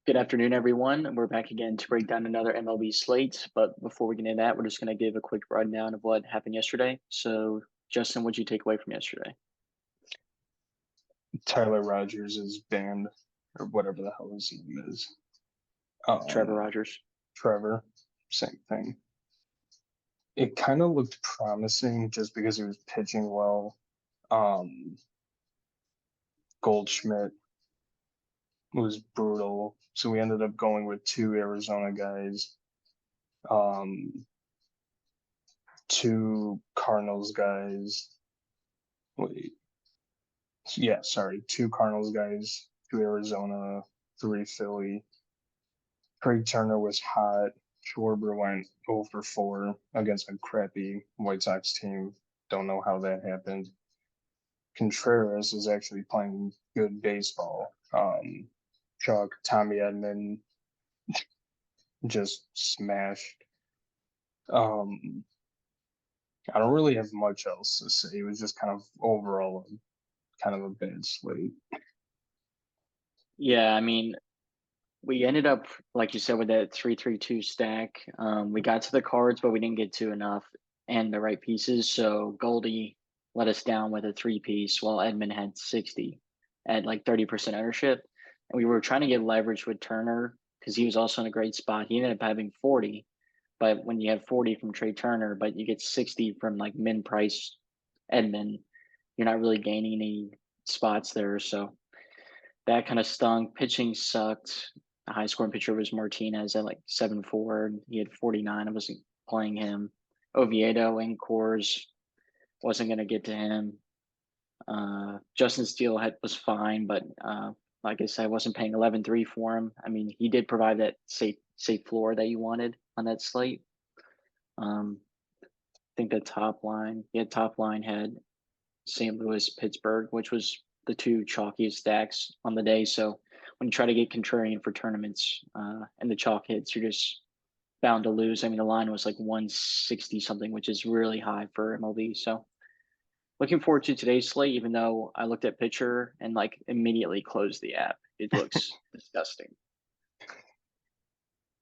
Good afternoon, everyone. We're back again to break down another MLB slate. But before we get into that, we're just going to give a quick rundown of what happened yesterday. So, Justin, what did you take away from yesterday? Tyler Rogers is banned or whatever the hell his name is. Trevor Um, Rogers. Trevor, same thing. It kind of looked promising just because he was pitching well. Um, Goldschmidt was brutal, so we ended up going with two Arizona guys, um, two Cardinals guys. Wait, yeah, sorry, two Cardinals guys, two Arizona, three Philly. Craig Turner was hot. Schwarber went 0 for 4 against a crappy White Sox team. Don't know how that happened. Contreras is actually playing good baseball. Chuck, Tommy Edman just smashed. Um, I don't really have much else to say. It was just kind of overall kind of a bad slate. Yeah, I mean, we ended up, like you said, with that 3-3-2 stack. We got to the cards, but we didn't get to enough and the right pieces. So, Goldie let us down with a three piece while Edmund had 60 at like 30% ownership. And we were trying to get leverage with Turner because he was also in a great spot. He ended up having 40. But when you have 40 from Trey Turner, but you get 60 from like min price Edmund, you're not really gaining any spots there. So that kind of stung. Pitching sucked. The high scoring pitcher was Martinez at like 7-4. He had 49. I wasn't playing him. Oviedo and Coors wasn't going to get to him. Justin Steele was fine, but like I said, I wasn't paying 11-3 for him. I mean, he did provide that safe floor that you wanted on that slate. I think the top line had St. Louis, Pittsburgh, which was the two chalkiest stacks on the day. So when you try to get contrarian for tournaments and the chalk hits, you're just bound to lose. I mean, the line was like 160 something, which is really high for MLB. So looking forward to today's slate, even though I looked at pitcher and like immediately closed the app. It looks disgusting.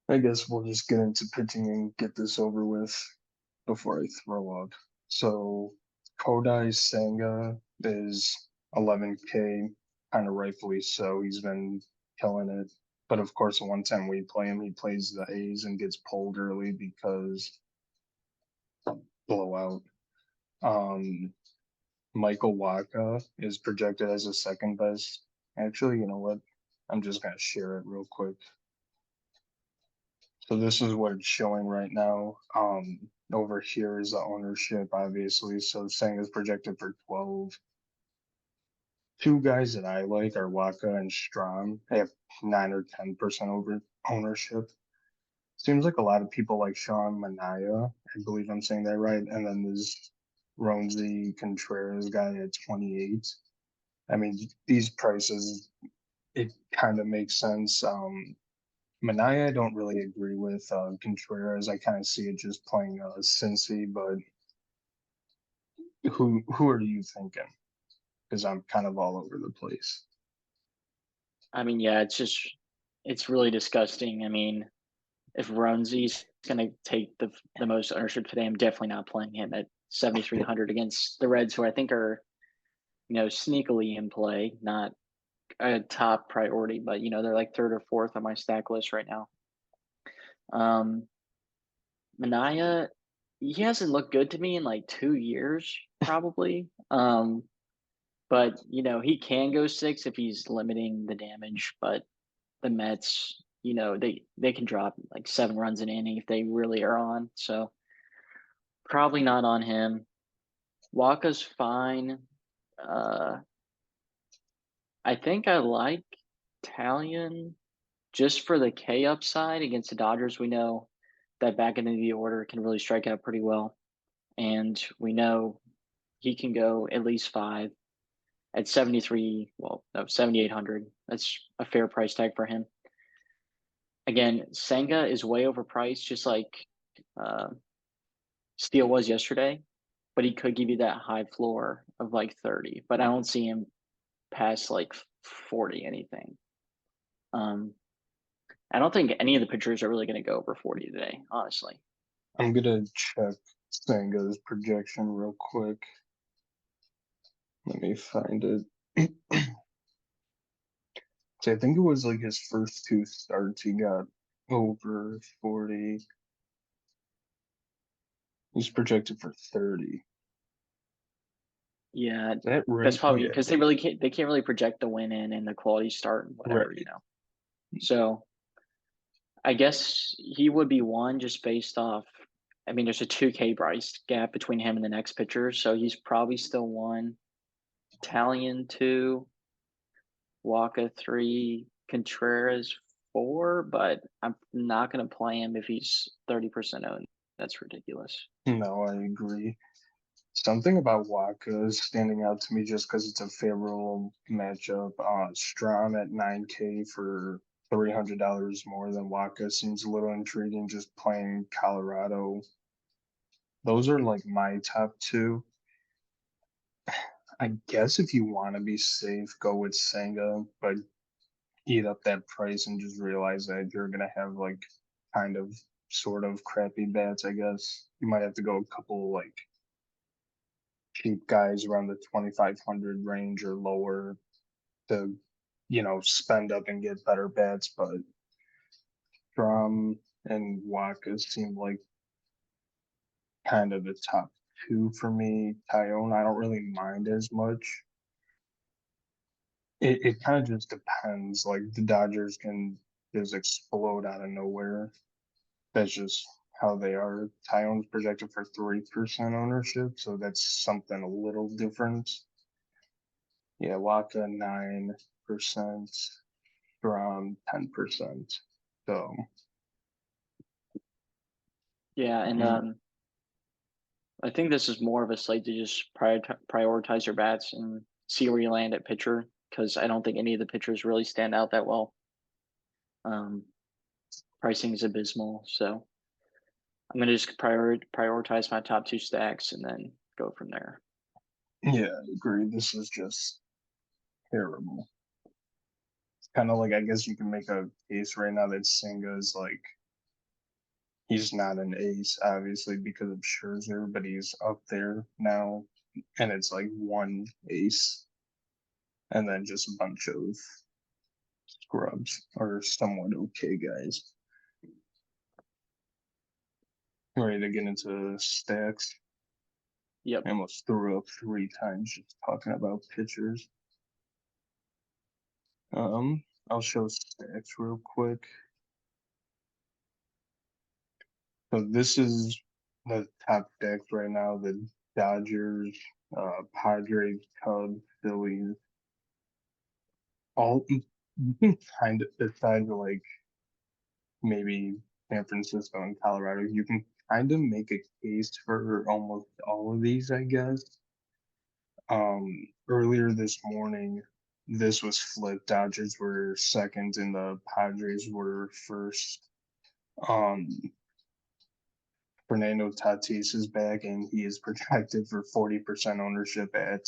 I guess we'll just get into pitching and get this over with before I throw up. So Kodai Senga is 11K, kind of rightfully so. He's been killing it. But of course, one time we play him, he plays the A's and gets pulled early because blowout. Um, Michael Waka is projected as a second best. Actually, you know what? I'm just gonna share it real quick. So this is what it's showing right now. Over here is the ownership, obviously. So saying is projected for 12. Two guys that I like are Waka and Strom. They have 9 or 10% over ownership. Seems like a lot of people like Sean Manaya. I believe I'm saying that right. And then there's Ronzi Contreras guy at 28. I mean, these prices, it kind of makes sense. Manaya, I don't really agree with. Contreras, I kind of see it just playing Cincy, but who are you thinking? Because I'm kind of all over the place. I mean, yeah, it's really disgusting. I mean, if Runzi's going to take the most ownership today, I'm definitely not playing him at 7,300 against the Reds, who I think are sneakily in play, not a top priority, but they're like third or fourth on my stack list right now. Um, Manaya, he hasn't looked good to me in like 2 years, probably. But he can go six if he's limiting the damage, but the Mets, they can drop like 7 runs an inning if they really are on. So probably not on him. Waka's fine. Uh, I think I like Italian just for the K upside against the Dodgers. We know that back end of the order can really strike out pretty well, and we know he can go at least five at 73. Well, no, 7,800. That's a fair price tag for him. Again, Senga is way overpriced, just like uh, Steele was yesterday, but he could give you that high floor of like 30. But I don't see him past like 40 anything. Um, I don't think any of the pitchers are really going to go over 40 today, honestly. I'm gonna check Senga's projection real quick. Let me find it. So I think it was like his first two starts, he got over 40. He's projected for 30. Yeah, Is that that's right? probably Yeah, because they can't really project the win in and the quality start and whatever, right. So I guess he would be one just based off. I mean, there's a 2K price gap between him and the next pitcher, so he's probably still one. Italian two, Waka three, Contreras four, but I'm not gonna play him if he's 30% owned. That's ridiculous. No, I agree. Something about Waka is standing out to me just because it's a favorable matchup. Strom at 9K for $300 more than Waka seems a little intriguing. Just playing Colorado, those are like my top two. I guess if you want to be safe, go with Senga, but eat up that price and just realize that you're gonna have like kind of sort of crappy bats. I guess you might have to go a couple like cheap guys around the 2,500 range or lower to, spend up and get better bats. But Strom and Waka seem like kind of the top two for me. Tyone, I don't really mind as much. It kind of just depends. Like the Dodgers can just explode out of nowhere. That's just how they are. Tyone's projected for 3% ownership, so that's something a little different. Yeah, Waka 9%, Strom 10%. So Yeah, and mm, I think this is more of a slate to just prioritize your bats and see where you land at pitcher because I don't think any of the pitchers really stand out that well. Um, Pricing is abysmal, so I'm gonna just prioritize my top two stacks and then go from there. yeah, I agree. This is just terrible. It's kind of like I guess you can make a case right now that Senga is like he's not an ace, obviously, because of Scherzer, but he's up there now, and it's like one ace and then just a bunch of scrubs or somewhat okay guys. Ready to get into stacks. Yep. I almost threw up 3 times just talking about pitchers. I'll show stacks real quick. So this is the top stacks right now: the Dodgers, Padres, Cubs, Phillies. All you can kind of decide to like maybe San Francisco and Colorado. You can kind of make a case for almost all of these, I guess. Earlier this morning, this was flipped. Dodgers were second and the Padres were first. Um, Fernando Tatis is back and he is projected for 40% ownership at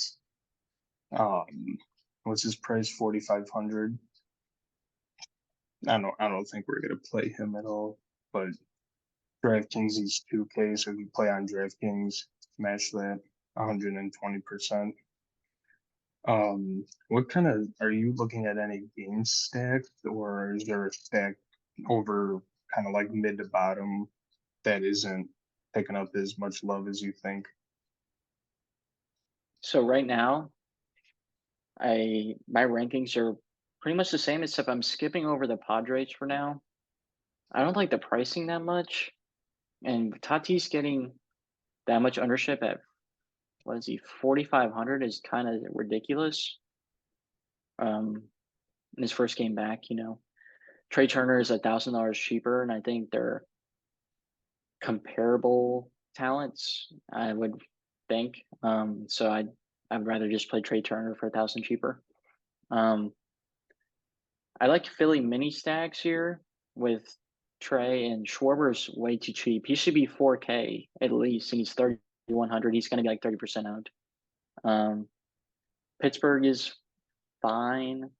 um what's his price? 4,500. I don't think we're gonna play him at all, but DraftKings he's 2K, so if you play on DraftKings, match that 120%. What kind of are you looking at any game stacks or is there a stack over kind of like mid to bottom that isn't picking up as much love as you think? So right now, my rankings are pretty much the same, except I'm skipping over the Padres for now. I don't like the pricing that much, and Tatis getting that much ownership at what is he 4,500 is kind of ridiculous. In his first game back, Trey Turner is $1,000 cheaper, and I think they're comparable talents. I would think. So I'd rather just play Trey Turner for 1,000 cheaper. Um, I like Philly mini stacks here with Trey and Schwarber's way too cheap. He should be 4K at least, and he's 3,100. He's going to be like 30% owned. Um, Pittsburgh is fine,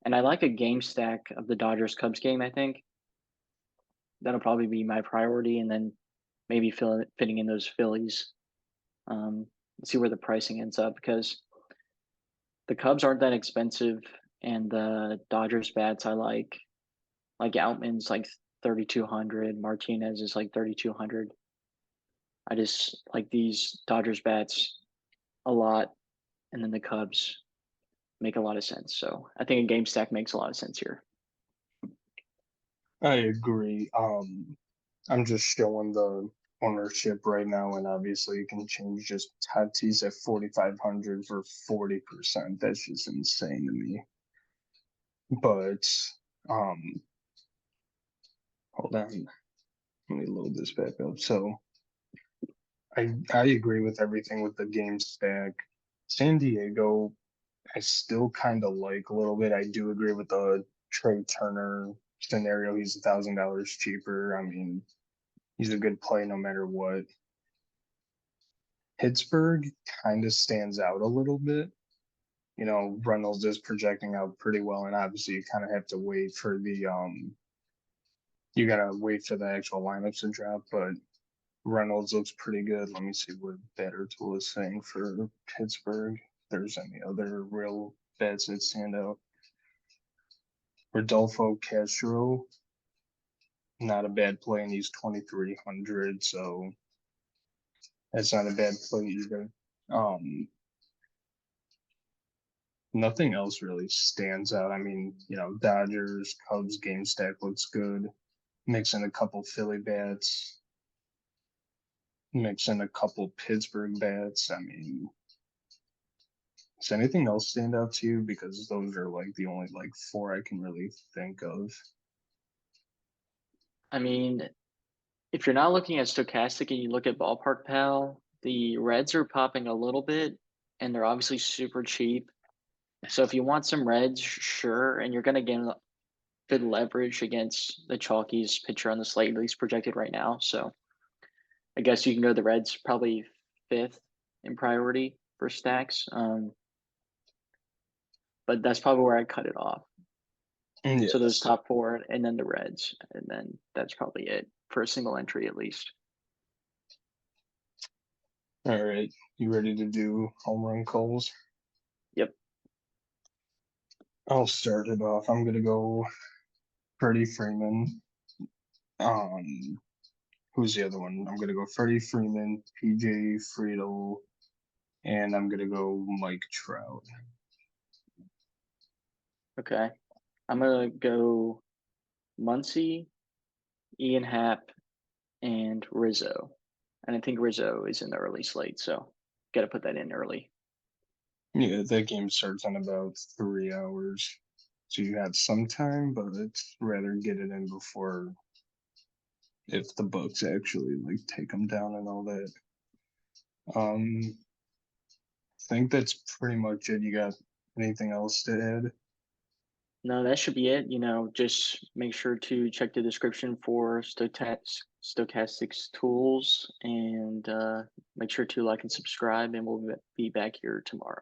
and I like a game stack of the Dodgers Cubs game. I think that'll probably be my priority, and then maybe fitting in those Phillies. See where the pricing ends up because the Cubs aren't that expensive, and the Dodgers bats I like. Like Outman's like 3,200, Martinez is like 3,200. I just like these Dodgers bats a lot, and then the Cubs make a lot of sense. So I think a game stack makes a lot of sense here. I agree. I'm just showing the ownership right now, and obviously you can change just Tatis at 4,500 for 40%. That's just insane to me. But hold on, let me load this back up. So I agree with everything with the game stack. San Diego, I still kind of like a little bit. I do agree with the Trey Turner scenario. He's $1,000 cheaper. I mean, he's a good play no matter what. Pittsburgh kind of stands out a little bit. You know, Reynolds is projecting out pretty well, and obviously you kind of have to wait for the you gotta wait for the actual lineups to drop, but Reynolds looks pretty good. Let me see what Better Tool is saying for Pittsburgh. If there's any other real bets that stand out. Rodolfo Castro, not a bad play, and he's 2,300, so that's not a bad play either. Nothing else really stands out. I mean, you know, Dodgers, Cubs game stack looks good. Mix in a couple Philly bats. Mix in a couple Pittsburgh bats. I mean, does anything else stand out to you? Because those are like the only like four I can really think of. I mean, if you're not looking at Stochastic and you look at Ballpark Pal, the Reds are popping a little bit, and they're obviously super cheap. So if you want some Reds, sure, and you're gonna get good leverage against the chalkiest pitcher on the slate, at least projected right now. So I guess you can go the Reds probably fifth in priority for stacks. But that's probably where I cut it off. So those Yes. top four, and then the Reds, and then that's probably it for a single entry at least. All right. You ready to do home run calls? Yep. I'll start it off. I'm gonna go Freddie Freeman. Who's the other one? I'm gonna go Freddie Freeman, PJ Friedel, and I'm gonna go Mike Trout. Okay. I'm gonna go Muncy, Ian Happ, and Rizzo. And I think Rizzo is in the early slate, so got to put that in early. Yeah, that game starts in about 3 hours. So you have some time, but it's rather get it in before if the Bucks actually like take them down and all that. I think that's pretty much it. You got anything else to add? No, that should be it. Just make sure to check the description for Stochastics tools, and make sure to like and subscribe, and we'll be back here tomorrow.